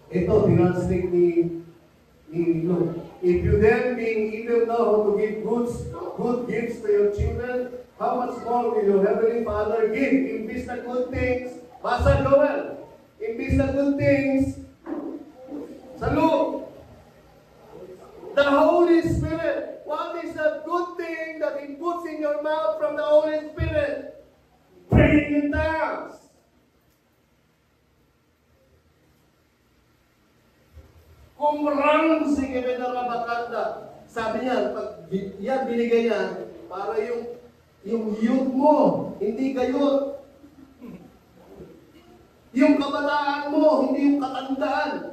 Ito, tinranslate ni Luke. If you then being evil know how to give good gifts to your children, how much more will your Heavenly Father give? Imbis na good things, basa Joel. Imbis na good things, sa Luke. The Holy Spirit. What is the good thing that He puts in your mouth from the Holy Spirit? Praying in tongues. Kumrang si Kevin Rabakanda. Sabi niya, pag yan binigay niya, para yung youth mo, hindi gayot. Yung kabataan mo, hindi yung katandaan.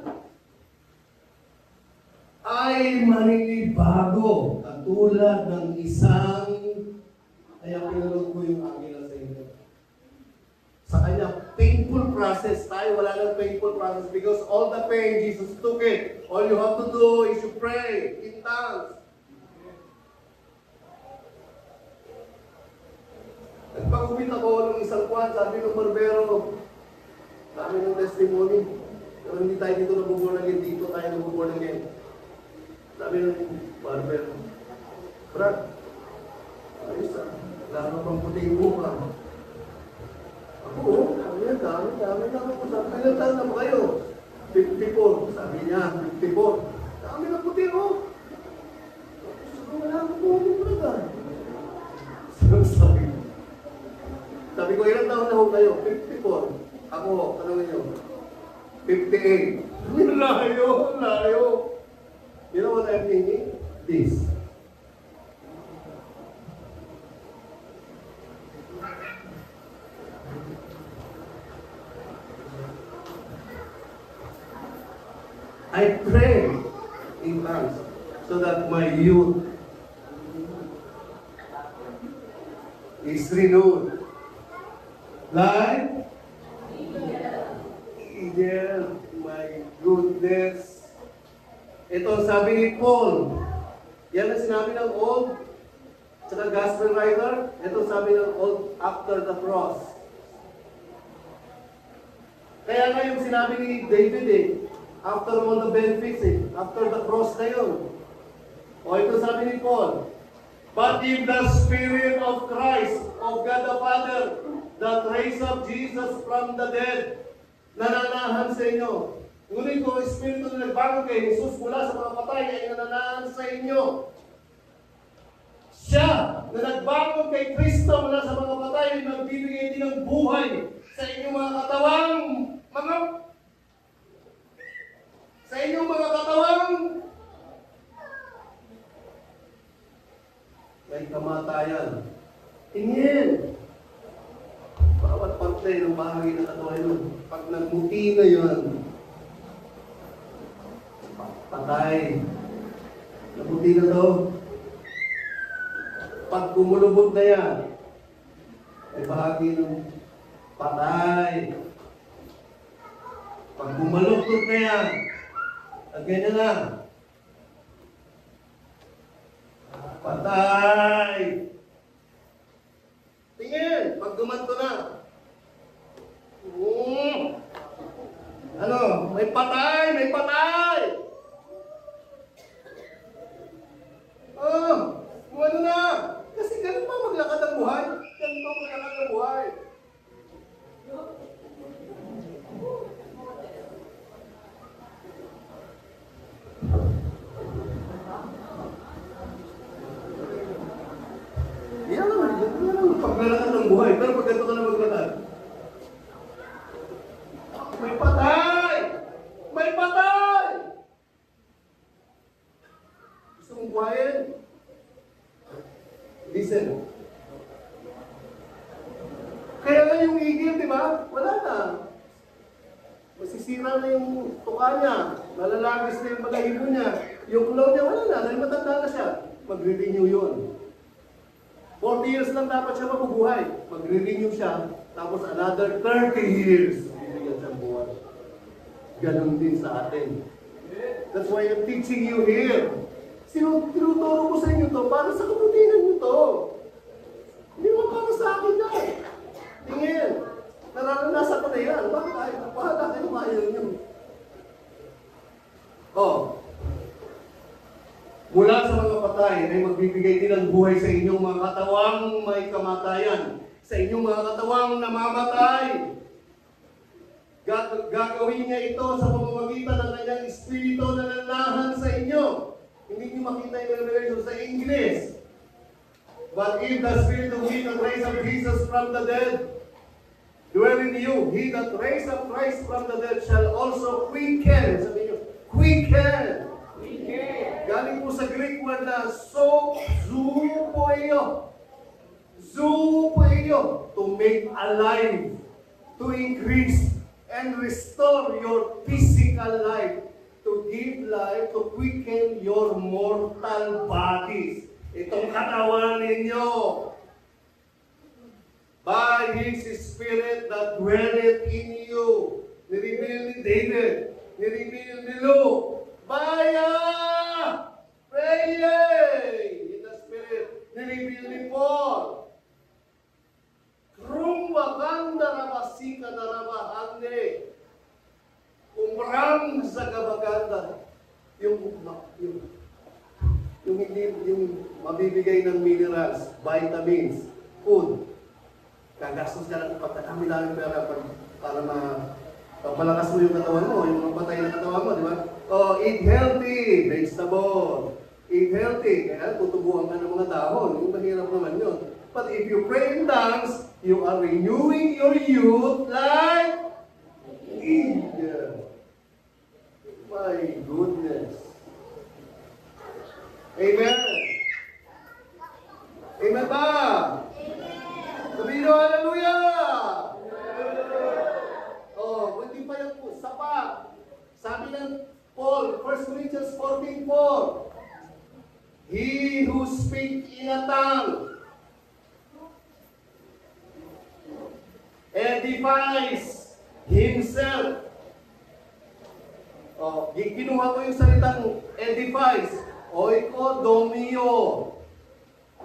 Ay maninibago. Katulad ng isang, kaya pinanood ko yung angela sa inyo. Sa kanya, painful process. Tayo wala nang painful process because all the pain, Jesus took it. All you have to do is to pray in tongues. Nagpag-uwit ako ng isang kwan, sabi ng barbero, sabi ng testimony, pero hindi tayo dito nabuborn dito tayo nabuborn again. Sabi ng barbero, Brad, ayos lalo pang puting buka. Oo, dami na ako. Sabi, ilang taon na ba kayo? 54. Sabi niya, 54. Dami na puti, oh. Wala akong puti talaga. Sabi ko, ilang taon na ho kayo? 54. Ako, tanongin niyo. 58. Layo. You know what I'm thinking? This. I pray in tongues so that my youth is renewed. Like eagle, my goodness. Ito sabi ni Paul. Yan ang sinabi ng old, tsaka gospel writer. Ito sabi ng old after the cross. Kaya nga yung sinabi ni David after all the benefits after the cross na yun. O ito sabi ni Paul, but if the Spirit of Christ, of God the Father, that raised up Jesus from the dead, nananahan sa inyo. Ngunit kung Espiritu na nagbago kay Jesus mula sa mga patay ay nananahan sa inyo. Siya na nagbago kay Kristo mula sa mga patay ay magbibigay din ng buhay sa inyong mga katawang mga sa inyong mga katawang may kamatayan. Tingin! Bawat parte ng bahagi ng katawan yun. Pag nagmuti na yun, patay. Nagmuti na to. Pag kumulubot na yan, may bahagi ng patay. Pag kumaluktot na yan, at ganyan na, patay. Tingin, pag gumanto na, ano, may patay, may patay. Oh, ano na? Kasi ganun pa maglakad ang buhay. Ganun pa maglakad ang buhay. Yan lang paglalakad ng buhay. Pero pag ganito ka na maglakad, may patay! May patay! Gusto mong buhayin? Listen. Kaya nga yung igil, di ba? Wala na. Masisira na yung tuka niya. Nalalagis na yung balahibo niya. Yung claw niya, wala na. Dahil matanda na siya. Magre-renew yun. 40 years lang dapat siya mabubuhay. Magre-renew siya. Tapos another 30 years. Bibigyan siyang buhay. Ganon din sa atin. That's why I'm teaching you here. Tinuturo ko sa inyo to para sa kabutihan nyo to. Hindi mo para sa akin na. Tingin. Nararanasan ko na yan. Bakit ayaw? Bahala kayo ayaw nyo. Oh. Mula sa mga patay ay magbibigay din ng buhay sa inyong mga katawang may kamatayan. Sa inyong mga katawang namamatay. Gagawin niya ito sa pamamagitan ng kanyang espiritu na nanahan sa inyo. Hindi niyo makita yung revelation sa English. But if the Spirit of He that raised up Jesus from the dead dwell in you, He that raised up Christ from the dead shall also quicken. Sabi niyo, quicken. Galing po sa Greek word na zoopoio. Zoopoio. To make alive. To increase and restore your physical life. To give life, to quicken your mortal bodies. Itong katawan ninyo. By His Spirit that dwelleth in you. Nireveal ni David. Nireveal ni Luke. Baya! Pray! In the Spirit. Nireveal ni Paul. Rumbakanda rabasika na rabahande. Umrang sa kabaganda. Yung mabibigay ng minerals, vitamins, food. Kagastos ka lang pagkakami-daming pera para malakas mo yung katawan mo, yung mapatay na katawan mo, di ba? Oh, eat healthy, vegetable. Eat healthy, kaya tutubuhan ka ng mga dahon. Yung mahirap naman yun. But if you pray in tongues, you are renewing your youth like eagle. My goodness. Amen. Amen ba? Sabihin nyo, hallelujah! Oh, hindi pa yan po, sapa. Sabi ng Paul, 1 Corinthians 14:4, He who speaks in a tongue edifies himself. Oh, kinuha ko yung salitang edifies. Oikodomio.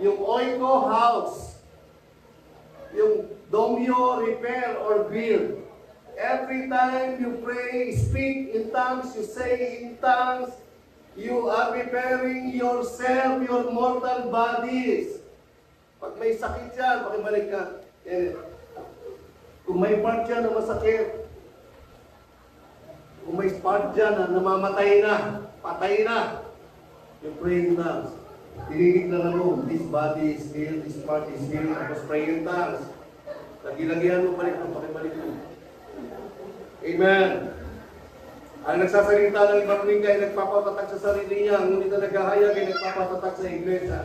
Yung oiko, house. Yung domio, repair or build. Every time you pray, speak in tongues, you say in tongues, you are repairing yourself, your mortal bodies. Pag may sakit yan, pakibalik ka. Kung may part yan na masakit, kung may part dyan na namamatay na, patay na, you pray in tongues. Dinideklara mo, this body is healed, this part is healed, tapos pray in tongues. Lagi-lagihan mo, balik mo, pakibalik mo. Amen. Ang nagsasalita ng ibang lingga ay nagpapatatag sa sarili niya, ngunit ang naghahayag ay nagpapatatag sa iglesia.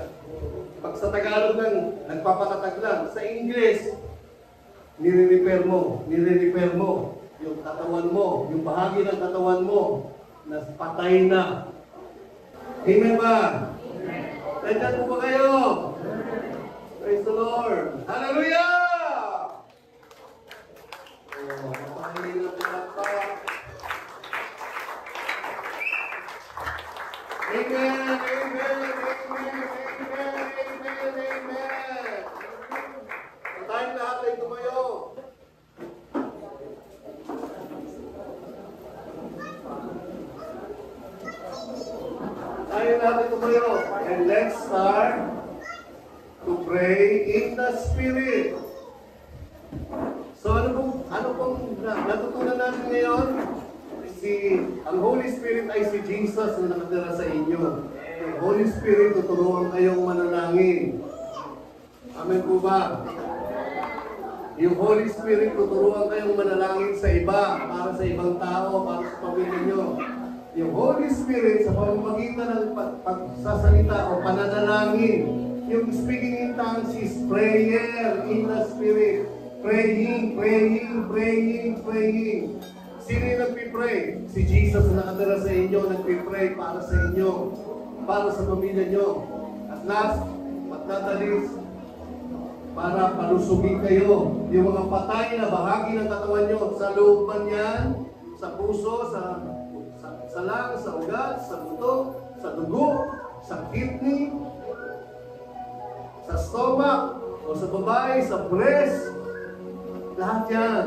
Pag sa Tagalog lang, nagpapatatag lang. Sa English, nire-repair mo yung katawan mo, yung bahagi ng katawan mo na patay na. Amen ba? Nandiyan po ba kayo? Praise the Lord! Hallelujah! Oh, mapahingin ang pinagpak. Amen, amen, amen, amen, amen, amen. Tayong lahat ay tumayo. Tayong lahat ay tumayo. And let's start to pray in the Spirit. So ano pong natutunan natin ngayon? Ang Holy Spirit ay si Jesus na nakatira sa inyo. Ang Holy Spirit tuturuan kayong manalangin. Amen po ba? Yung Holy Spirit tuturuan kayong manalangin sa iba, para sa ibang tao, para sa pamilya nyo. Yung Holy Spirit sa pamamagitan ng pagsasalita o pananalangin, yung speaking in tongues is prayer in the Spirit. Praying, praying, praying, praying. Sino yung nagpipray? Si Jesus na nakatira sa inyo, nagpipray para sa inyo, para sa pamilya nyo. At last, but not the least, para palusugin kayo. Yung mga patay na bahagi ng katawan nyo, sa loob man yan, sa puso, sa lang, sa ugat, sa buto, sa dugo, sa kidney, sa stomach, o sa babae, sa breast, lahat yan.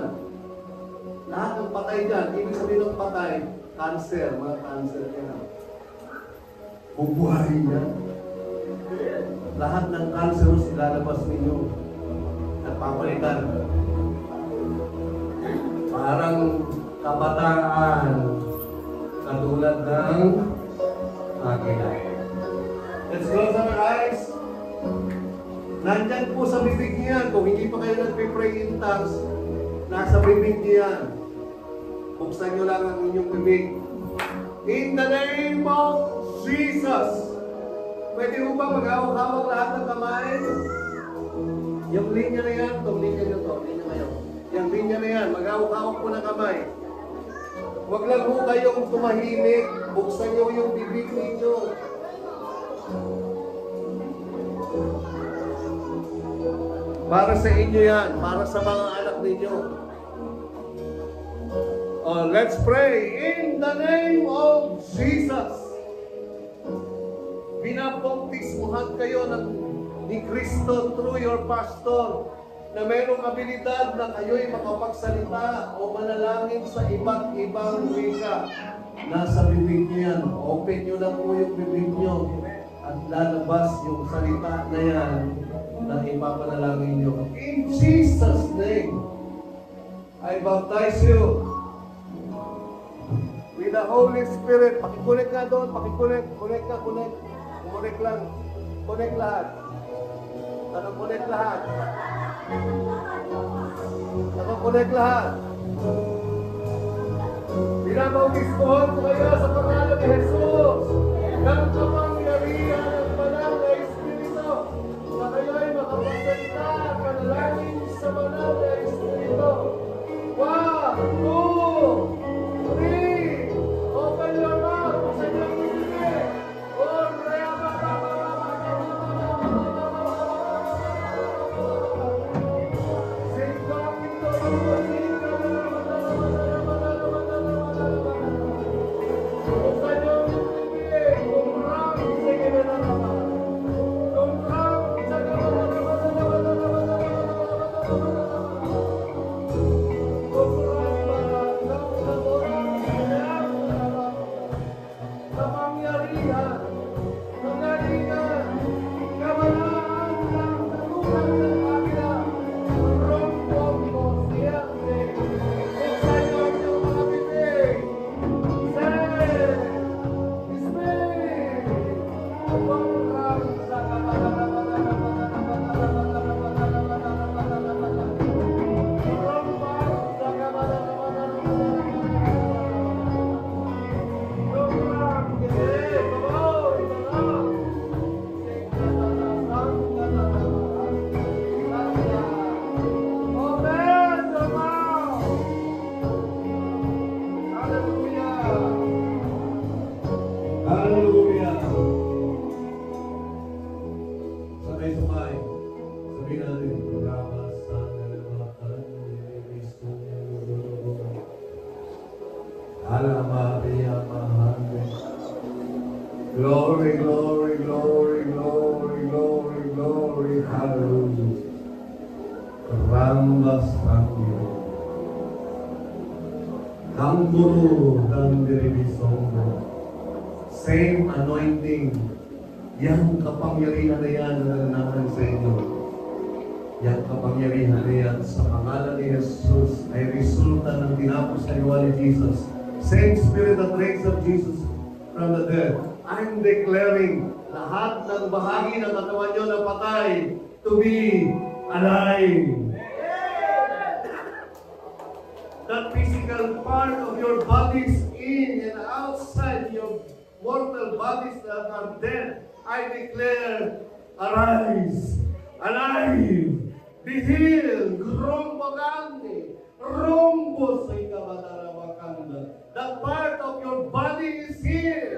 Lahat ng patay dyan, ibig sabihin ng patay, cancer, mga cancer yan. Bubuhay yan. Lahat ng cancerous ilalabas ninyo at papalitan. Parang kabataan, katulad ng agila. Let's close our eyes. Nandyan po sa bibig niyan, kung hindi pa kayo nagpipray in tongues, nasa bibig niyan. Buksan nyo lang ang inyong bibig. In the name of Jesus. Pwede mo ba mag-hawak lahat ng kamay? Yung linya na yan, itong linya nyo to, linya ngayon. Yung linya na yan, mag-hawak po ng kamay. Huwag lang po kayong tumahimik. Buksan nyo yung bibig ninyo. Para sa inyo yan, para sa mga anak ninyo. Oh, let's pray in the name of Jesus. Binabautismuhan kayo ni Kristo through your pastor na mayroong abilidad na kayo'y makapagsalita o manalangin sa iba't ibang wika. Nasa bibig niyo yan. Open nyo lang po yung bibig nyo at lalabas yung salita na yan na ipapanalangin nyo. In Jesus' name, I baptize you with the Holy Spirit. Pakikunik nga doon, pakikunik. Connect ka, connect. Connect lang. Connect lahat. Connect lahat. Connect lahat. Binabautismuhan ko kayo sa pangalan ni Jesus. Ng kapangyarihan ng banal na Espiritu na kayo ay makapagsalita at manalangin sa banal na Espiritu. 1, 2, 3. Open your mouth. Buksan niyo ang bibig. Hallelujah. Sabay-sabay. Sabihin natin, glory, glory, glory, glory, glory, glory, hallelujah. Rambas Tangyo. Hamburu Tangdiribisongo. Same anointing. Yang kapangyarihan na yan na nananahan sa inyo. Yang kapangyarihan na yan sa pangalan ni Jesus ay resulta ng tinapos na iwan ni Jesus. Same spirit that raised up Jesus from the dead. I'm declaring lahat ng bahagi ng katawan nyo na patay to be alive. That physical part of your bodies in and outside your mortal bodies that are dead, I declare, arise, alive, be healed, grumbagande, rumbo sa ikabadarabakanda. That part of your body is healed.